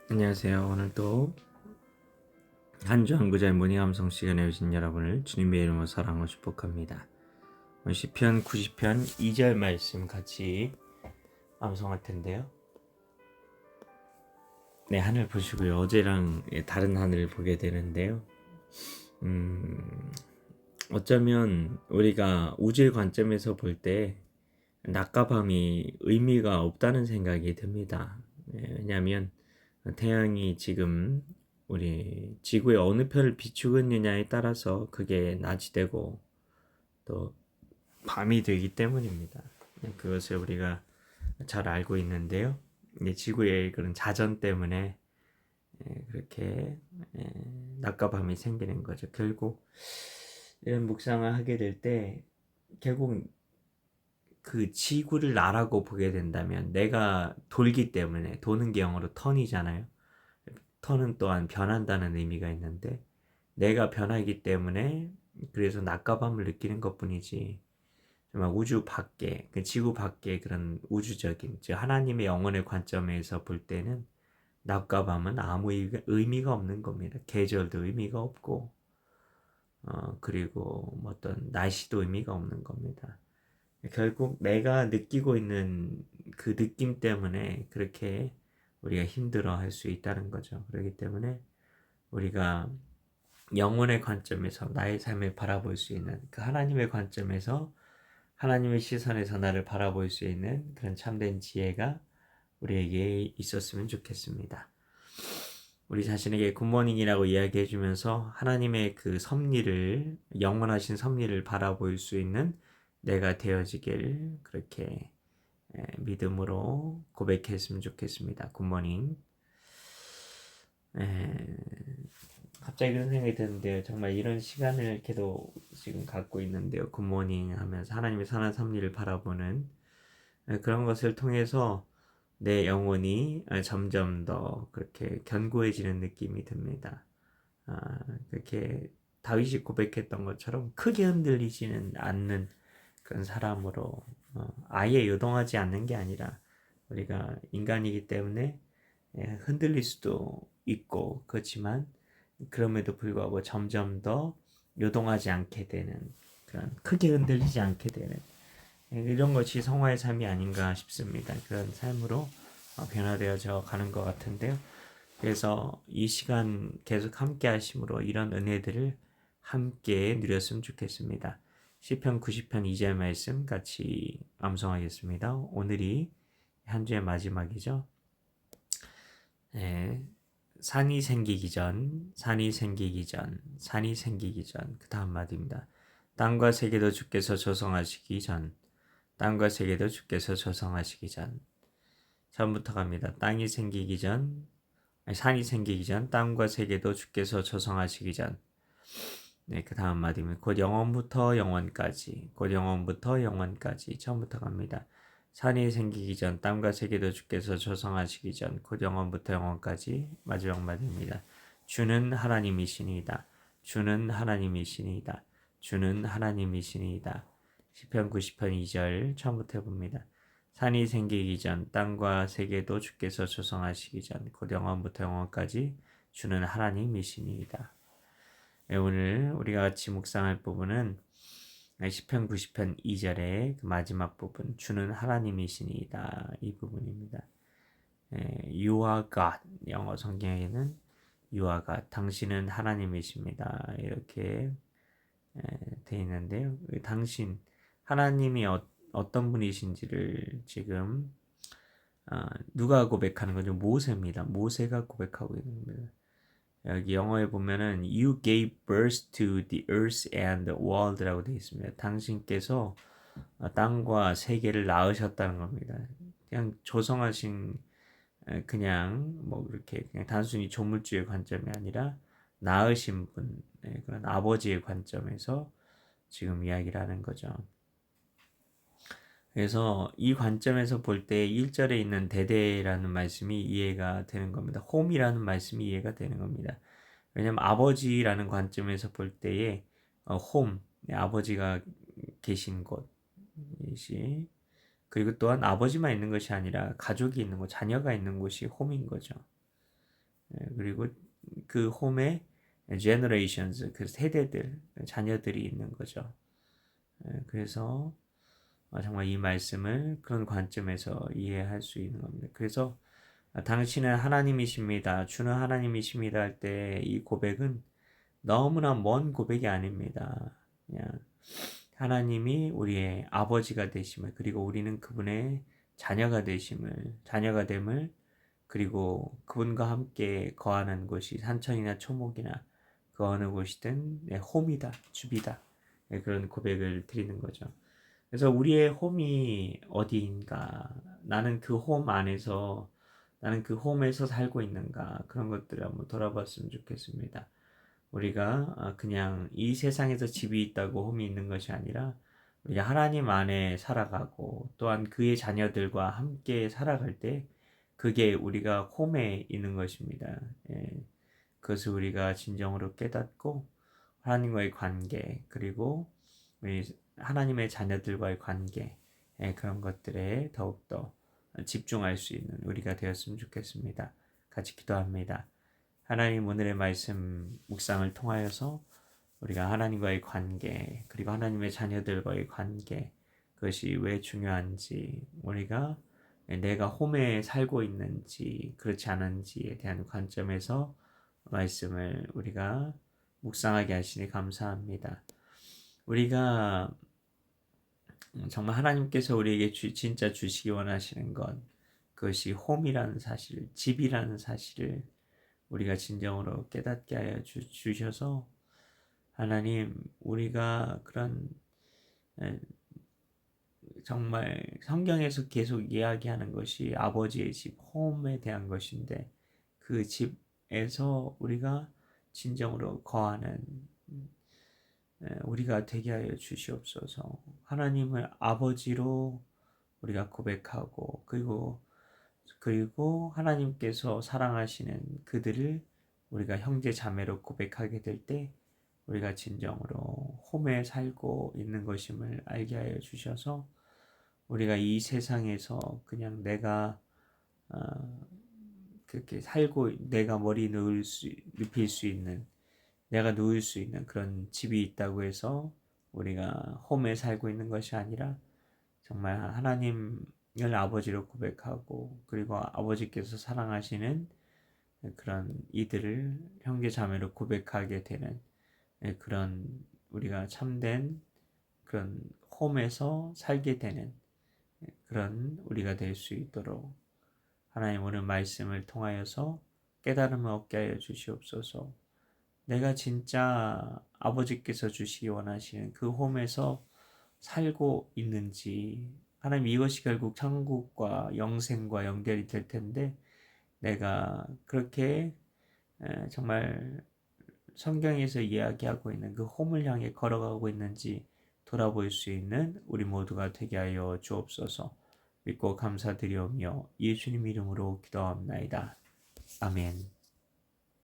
안녕하세요. 오늘도 한 주 한 구절 모닝 암송 시간에 오신 여러분을 주님의 이름으로 사랑하고 축복합니다. 시편 90편 2절 말씀 같이 암송할 텐데요. 네, 하늘 보시고요. 어제랑 다른 하늘을 보게 되는데요. 어쩌면 우리가 우주의 관점에서 볼 때 낮과 밤이 의미가 없다는 생각이 듭니다. 왜냐하면 태양이 지금 우리 지구의 어느 편을 비추고 있느냐에 따라서 그게 낮이 되고 또 밤이 되기 때문입니다. 그것을 우리가 잘 알고 있는데요. 지구의 그런 자전 때문에 그렇게 낮과 밤이 생기는 거죠. 결국 이런 묵상을 하게 될 때 결국 그 지구를 나라고 보게 된다면 내가 돌기 때문에 도는 게 영어로 턴이잖아요. 턴은 또한 변한다는 의미가 있는데 내가 변하기 때문에 그래서 낮과 밤을 느끼는 것뿐이지 정말 우주 밖에 그 지구 밖에 그런 우주적인 즉 하나님의 영혼의 관점에서 볼 때는 낮과 밤은 아무 의미가 없는 겁니다. 계절도 의미가 없고 그리고 뭐 어떤 날씨도 의미가 없는 겁니다. 결국 내가 느끼고 있는 그 느낌 때문에 그렇게 우리가 힘들어 할 수 있다는 거죠. 그렇기 때문에 우리가 영혼의 관점에서 나의 삶을 바라볼 수 있는 그 하나님의 관점에서 하나님의 시선에서 나를 바라볼 수 있는 그런 참된 지혜가 우리에게 있었으면 좋겠습니다. 우리 자신에게 굿모닝이라고 이야기해 주면서 하나님의 그 섭리를 영원하신 섭리를 바라볼 수 있는 내가 되어지길 그렇게 믿음으로 고백했으면 좋겠습니다. 굿모닝. 갑자기 그런 생각이 드는데요. 정말 이런 시간을 계속 지금 갖고 있는데요. 굿모닝 하면서 하나님의 선한 섭리를 바라보는 그런 것을 통해서 내 영혼이 점점 더 그렇게 견고해지는 느낌이 듭니다. 그렇게 다윗이 고백했던 것처럼 크게 흔들리지는 않는 그런 사람으로 아예 요동하지 않는 게 아니라 우리가 인간이기 때문에 흔들릴 수도 있고 그렇지만 그럼에도 불구하고 점점 더 요동하지 않게 되는 그런 크게 흔들리지 않게 되는 이런 것이 성화의 삶이 아닌가 싶습니다. 그런 삶으로 변화되어져 가는 것 같은데요. 그래서 이 시간 계속 함께 하심으로 이런 은혜들을 함께 누렸으면 좋겠습니다. 시편 90편 2절 말씀 같이 암송하겠습니다. 오늘이 한 주의 마지막이죠. 네, 산이 생기기 전, 산이 생기기 전, 산이 생기기 전, 그 다음 마디입니다. 땅과 세계도 주께서 조성하시기 전, 땅과 세계도 주께서 조성하시기 전. 처음부터 갑니다. 땅이 생기기 전, 산이 생기기 전, 땅과 세계도 주께서 조성하시기 전. 네, 그 다음 마디입니다. 곧 영원부터 영원까지, 곧 영원부터 영원까지. 처음부터 갑니다. 산이 생기기 전, 땅과 세계도 주께서 조성하시기 전, 곧 영원부터 영원까지. 마지막 마디입니다. 주는 하나님이시니이다. 주는 하나님이시니이다. 주는 하나님이시니이다. 시편 90편 2절 처음부터 해봅니다. 산이 생기기 전, 땅과 세계도 주께서 조성하시기 전, 곧 영원부터 영원까지 주는 하나님이시니이다. 오늘 우리가 같이 묵상할 부분은 시편 90편 2절의 그 마지막 부분 주는 하나님이시니이다 이 부분입니다. You are God 영어 성경에는 You are God 당신은 하나님이십니다 이렇게 되어 있는데요. 당신 하나님이 어떤 분이신지를 지금 누가 고백하는 거죠? 모세입니다. 모세가 고백하고 있는 겁니다. 여기 영어에 보면은 You gave birth to the earth and the world라고 되어 있습니다. 당신께서 땅과 세계를 낳으셨다는 겁니다. 그냥 조성하신 그냥 뭐 이렇게 그냥 단순히 조물주의 관점이 아니라 낳으신 분 그런 아버지의 관점에서 지금 이야기를 하는 거죠. 그래서 이 관점에서 볼 때 1절에 있는 대대라는 말씀이 이해가 되는 겁니다. 홈이라는 말씀이 이해가 되는 겁니다. 왜냐하면 아버지라는 관점에서 볼 때에 홈, 아버지가 계신 곳이시 그리고 또한 아버지만 있는 것이 아니라 가족이 있는 곳, 자녀가 있는 곳이 홈인 거죠. 그리고 그 홈에 generations, 그 세대들, 자녀들이 있는 거죠. 그래서 정말 이 말씀을 그런 관점에서 이해할 수 있는 겁니다. 그래서 당신은 하나님이십니다. 주는 하나님이십니다 할 때 이 고백은 너무나 먼 고백이 아닙니다. 그냥 하나님이 우리의 아버지가 되심을, 그리고 우리는 그분의 자녀가 됨을, 그리고 그분과 함께 거하는 곳이 산천이나 초목이나 그 어느 곳이든 내 홈이다, 집이다. 그런 고백을 드리는 거죠. 그래서 우리의 홈이 어디인가? 나는 그 홈에서 살고 있는가? 그런 것들을 한번 돌아봤으면 좋겠습니다. 우리가 그냥 이 세상에서 집이 있다고 홈이 있는 것이 아니라 우리가 하나님 안에 살아가고 또한 그의 자녀들과 함께 살아갈 때 그게 우리가 홈에 있는 것입니다. 그것을 우리가 진정으로 깨닫고 하나님과의 관계, 그리고 우리 하나님의 자녀들과의 관계, 그런 것들에 더욱더 집중할 수 있는 우리가 되었으면 좋겠습니다. 같이 기도합니다. 하나님, 오늘의 말씀 묵상을 통하여서 우리가 하나님과의 관계, 그리고 하나님의 자녀들과의 관계, 그것이 왜 중요한지, 우리가 내가 홈에 살고 있는지 그렇지 않은지에 대한 관점에서 말씀을 우리가 묵상하게 하시니 감사합니다. 우리가 정말 하나님께서 우리에게 진짜 주시기 원하시는 것, 그것이 홈이라는 사실, 집이라는 사실을 우리가 진정으로 깨닫게 하여 주셔서 하나님, 우리가 그런 정말 성경에서 계속 이야기하는 것이 아버지의 집, 홈에 대한 것인데 그 집에서 우리가 진정으로 거하는 우리가 되게 하여 주시옵소서. 하나님을 아버지로 우리가 고백하고 그리고 하나님께서 사랑하시는 그들을 우리가 형제 자매로 고백하게 될 때 우리가 진정으로 홈에 살고 있는 것임을 알게 하여 주셔서 우리가 이 세상에서 그냥 내가 그렇게 살고 내가 눕힐 수 있는, 내가 누울 수 있는 그런 집이 있다고 해서 우리가 홈에 살고 있는 것이 아니라 정말 하나님을 아버지로 고백하고 그리고 아버지께서 사랑하시는 그런 이들을 형제 자매로 고백하게 되는 그런 우리가 참된 그런 홈에서 살게 되는 그런 우리가 될 수 있도록 하나님 오늘 말씀을 통하여서 깨달음을 얻게 하여 주시옵소서. 내가 진짜 아버지께서 주시기 원하시는 그 홈에서 살고 있는지, 하나님 이것이 결국 천국과 영생과 연결이 될 텐데 내가 그렇게 정말 성경에서 이야기하고 있는 그 홈을 향해 걸어가고 있는지 돌아볼 수 있는 우리 모두가 되게 하여 주옵소서. 믿고 감사드리오며 예수님 이름으로 기도합나이다. 아멘.